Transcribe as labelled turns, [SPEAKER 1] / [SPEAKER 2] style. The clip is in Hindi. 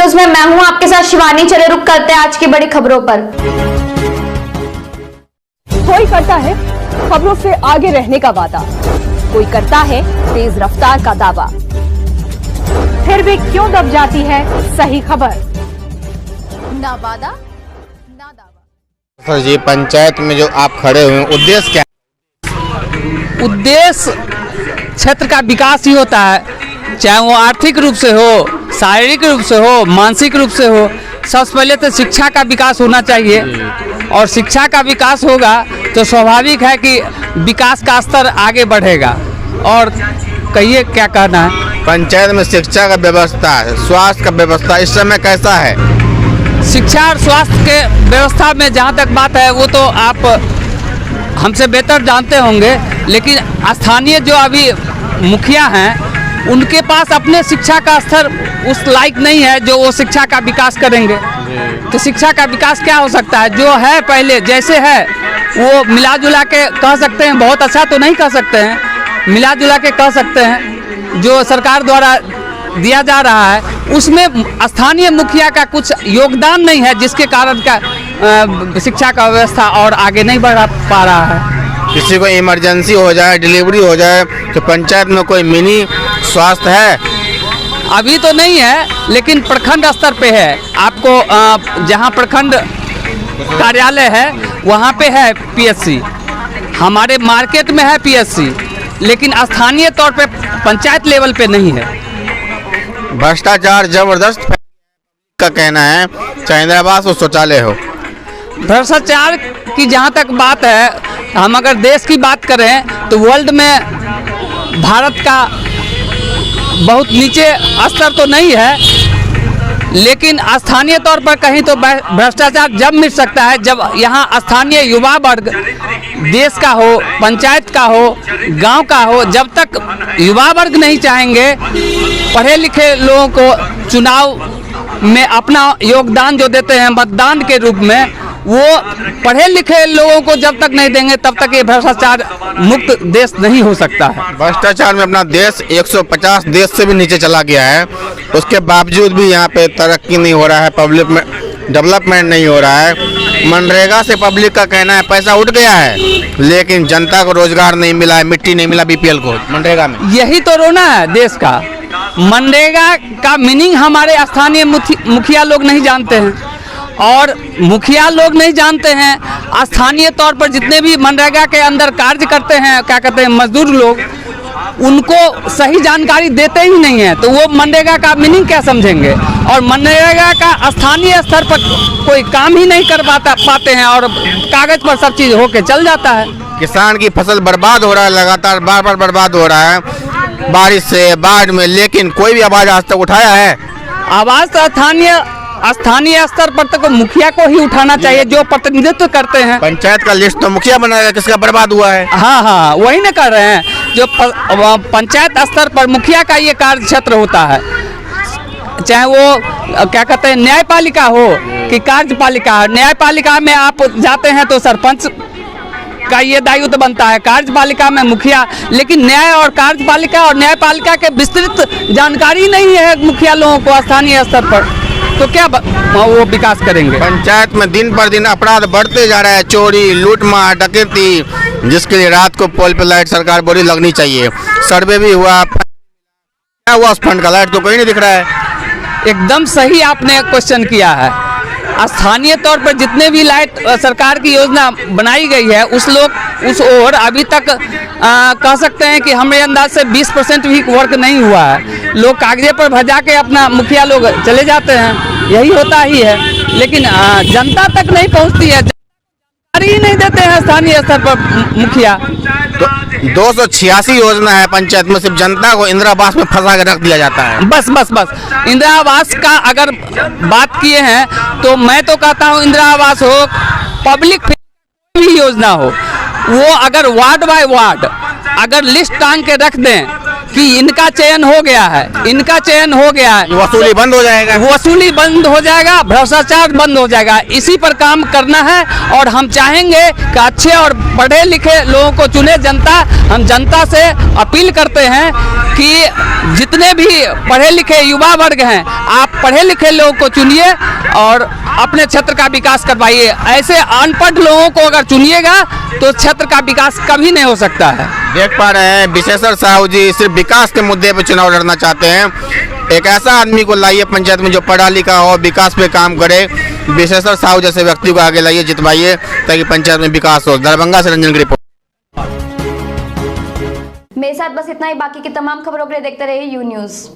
[SPEAKER 1] न्यूज में मैं हूं आपके साथ शिवानी। चले रुक करते हैं आज की बड़ी खबरों पर।
[SPEAKER 2] कोई करता है खबरों से आगे रहने का वादा, कोई करता है तेज रफ्तार का दावा, फिर भी क्यों दब जाती है सही खबर? ना वादा ना दावा।
[SPEAKER 3] सर जी, पंचायत में जो आप खड़े हुए हैं, उद्देश्य क्या है?
[SPEAKER 4] उद्देश्य क्षेत्र का विकास ही होता है, चाहे वो आर्थिक रूप से हो, शारीरिक रूप से हो, मानसिक रूप से हो। सबसे पहले तो शिक्षा का विकास होना चाहिए, और शिक्षा का विकास होगा तो स्वाभाविक है कि विकास का स्तर आगे बढ़ेगा। और कहिए क्या कहना है?
[SPEAKER 3] पंचायत में शिक्षा का व्यवस्था, स्वास्थ्य का व्यवस्था इस समय कैसा है?
[SPEAKER 4] शिक्षा और स्वास्थ्य के व्यवस्था में जहाँ तक बात है वो तो आप हमसे बेहतर जानते होंगे, लेकिन स्थानीय जो अभी मुखिया हैं उनके पास अपने शिक्षा का स्तर उस लायक नहीं है जो वो शिक्षा का विकास करेंगे। तो शिक्षा का विकास क्या हो सकता है? जो है पहले जैसे है वो मिला जुला के कह सकते हैं, बहुत अच्छा तो नहीं कह सकते हैं, मिला जुला के कह सकते हैं। जो सरकार द्वारा दिया जा रहा है उसमें स्थानीय मुखिया का कुछ योगदान नहीं है, जिसके कारण का शिक्षा का व्यवस्था और आगे नहीं बढ़ पा रहा है।
[SPEAKER 3] किसी को इमरजेंसी हो जाए, डिलीवरी हो जाए, तो पंचायत में कोई मिनी स्वास्थ्य है?
[SPEAKER 4] अभी तो नहीं है, लेकिन प्रखंड स्तर पे है। आपको जहां प्रखंड कार्यालय है वहां पे है पीएचसी, हमारे मार्केट में है पीएचसी, लेकिन स्थानीय तौर पे पंचायत लेवल पे नहीं है।
[SPEAKER 3] भ्रष्टाचार जबरदस्त का कहना है, चाहे इंदिरा आवास हो शौचालय हो।
[SPEAKER 4] भ्रष्टाचार की जहाँ तक बात है, हम अगर देश की बात करें तो वर्ल्ड में भारत का बहुत नीचे स्तर तो नहीं है, लेकिन स्थानीय तौर पर कहीं तो भ्रष्टाचार जब मिट सकता है जब यहाँ स्थानीय युवा वर्ग, देश का हो, पंचायत का हो, गांव का हो, जब तक युवा वर्ग नहीं चाहेंगे पढ़े लिखे लोगों को चुनाव में अपना योगदान जो देते हैं मतदान के रूप में, वो पढ़े लिखे लोगों को जब तक नहीं देंगे तब तक ये भ्रष्टाचार मुक्त देश नहीं हो सकता है।
[SPEAKER 3] भ्रष्टाचार में अपना देश 150 देश से भी नीचे चला गया है, उसके बावजूद भी यहाँ पे तरक्की नहीं हो रहा है, पब्लिक में डेवलपमेंट नहीं हो रहा है। मनरेगा से पब्लिक का कहना है पैसा उठ गया है, लेकिन जनता को रोजगार नहीं मिला है, मिट्टी नहीं मिला बीपीएल को मनरेगा में।
[SPEAKER 4] यही तो रोना है देश का। मनरेगा का मीनिंग हमारे स्थानीय मुखिया लोग नहीं जानते हैं, और मुखिया लोग नहीं जानते हैं। स्थानीय तौर पर जितने भी मनरेगा के अंदर कार्य करते हैं, क्या कहते हैं, मजदूर लोग, उनको सही जानकारी देते ही नहीं है, तो वो मनरेगा का मीनिंग क्या समझेंगे? और मनरेगा का स्थानीय स्तर पर कोई काम ही नहीं कर पाते हैं, और कागज पर सब चीज़ होके चल जाता है।
[SPEAKER 3] किसान की फसल बर्बाद हो रहा है, लगातार बार बार बर्बाद हो रहा है बारिश से, बाढ़ में, लेकिन कोई भी आवाज़ आज तक उठाया है?
[SPEAKER 4] आवाज़ तो स्थानीय स्तर पर तो मुखिया को ही उठाना चाहिए, जो प्रतिनिधित्व करते हैं।
[SPEAKER 3] पंचायत का लिस्ट तो मुखिया बनाएगा किसका बर्बाद हुआ है।
[SPEAKER 4] हाँ, वही ना कर रहे हैं। जो पंचायत स्तर पर मुखिया का ये कार्य क्षेत्र होता है, चाहे वो क्या कहते हैं न्यायपालिका हो कि कार्यपालिका। न्यायपालिका में आप जाते हैं तो सरपंच का ये दायित्व बनता है, कार्यपालिका में मुखिया, लेकिन न्याय और कार्यपालिका और न्यायपालिका के विस्तृत जानकारी नहीं है मुखिया लोगों को स्थानीय स्तर पर, तो क्या वो विकास करेंगे?
[SPEAKER 3] पंचायत में दिन पर दिन अपराध बढ़ते जा रहा है, चोरी, लूटमार, डकैती, जिसके लिए रात को पोल पे लाइट सरकार बोली लगनी चाहिए। सर्वे भी हुआ, क्या हुआ उस फंड का? लाइट तो कोई नहीं दिख रहा है।
[SPEAKER 4] एकदम सही आपने क्वेश्चन किया है। स्थानीय तौर पर जितने भी लाइट सरकार की योजना बनाई गई है उस ओर अभी तक कह सकते हैं कि हमारे अंदाज से 20% भी वर्क नहीं हुआ है। लोग कागजे पर भजा के अपना मुखिया लोग चले जाते हैं, यही होता ही है, लेकिन जनता तक नहीं पहुंचती है, जानकारी ही नहीं देते हैं स्थानीय स्तर पर मुखिया।
[SPEAKER 3] तो 286 योजना है पंचायत में, सिर्फ जनता को इंदिरा आवास में फंसा के रख दिया जाता है।
[SPEAKER 4] बस इंदिरा आवास का अगर बात किए हैं तो मैं तो कहता हूँ इंदिरा आवास हो, पब्लिक भी योजना हो, वो अगर वार्ड बाय वार्ड अगर लिस्ट टांग के रख दें कि इनका चयन हो गया है, इनका चयन हो गया है,
[SPEAKER 3] वसूली बंद हो जाएगा।
[SPEAKER 4] वसूली बंद हो जाएगा, भ्रष्टाचार बंद हो जाएगा। इसी पर काम करना है और हम चाहेंगे कि अच्छे और पढ़े लिखे लोगों को चुने जनता। हम जनता से अपील करते हैं कि जितने भी पढ़े लिखे युवा वर्ग हैं, आप पढ़े लिखे लोगों को चुनिए और अपने क्षेत्र का विकास करवाइए। ऐसे अनपढ़ लोगों को अगर चुनिएगा तो क्षेत्र का विकास कभी नहीं हो सकता है।
[SPEAKER 3] देख पा रहे हैं विशेश्वर साहू जी सिर्फ विकास के मुद्दे पे चुनाव लड़ना चाहते हैं। एक ऐसा आदमी को लाइए पंचायत में जो पढ़ा लिखा हो, विकास पे काम करे। विशेश्वर साहू जैसे व्यक्ति को आगे लाइए, जितवाइए, ताकि पंचायत में विकास हो। दरभंगा से रंजन की रिपोर्ट।
[SPEAKER 1] मेरे साथ बस इतना ही। बाकी की तमाम खबरों के लिए देखते रहिए यू न्यूज़।